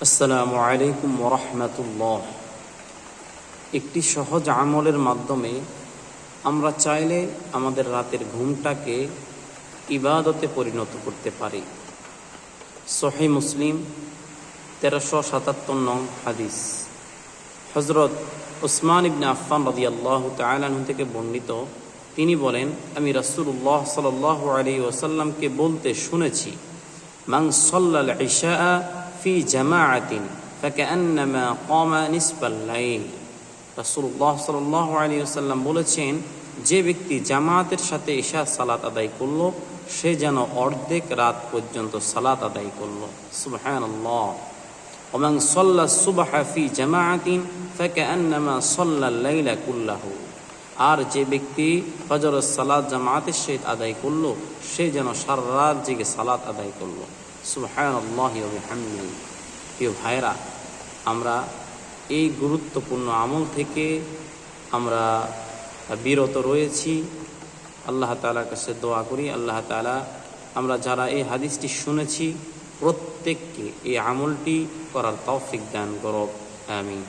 আসসালামু আলাইকুম ওয়া রাহমাতুল্লাহ। একটি সহজ আমলের মাধ্যমে আমরা চাইলে আমাদের রাতের ঘুমটাকে ইবাদতে পরিণত করতে পারি। সহিহ মুসলিম 1377 নং হাদিস। হযরত উসমান ইবনে আফফান রাদিয়াল্লাহু তাআলা আনহু থেকে বর্ণিত, তিনি বলেন, আমি রাসূলুল্লাহ সাল্লাল্লাহু আলাইহি ওয়াসাল্লামকে বলতে শুনেছি, মান সাল্লাল ইশা ফি জামাআতিন ফাকান্নামা কামা নিসফাল লাইল। রাসূলুল্লাহ সাল্লাল্লাহু আলাইহি ওয়াসাল্লাম বলেছেন, যে ব্যক্তি জামাতের সাথে ইশা সালাত আদায় করলো, সে যেন অর্ধেক রাত পর্যন্ত সালাত আদায় করলো। সুবহানাল্লাহ। ওয়া মান সাল্লা সুবহা ফি জামাআতিন ফাকান্নামা সাল্লাল লাইলা কুল্লাহু। আর যে ব্যক্তি ফজরের সালাত জামাতের সহিত আদায় করলো, সে যেন সারা রাত জেগে সালাত আদায় করলো। সুবহানাল্লাহি ওয়া বিহামদিহি। প্রিয় ভাইরা, আমরা এই গুরুত্বপূর্ণ আমল থেকে আমরা বিরত রয়েছি। আল্লাহ তাআলার কাছে দোয়া করি, আল্লাহ তাআলা আমরা যারা এই হাদিসটি শুনেছি প্রত্যেককে এই আমলটি করার তৌফিক দান করুক। আমিন।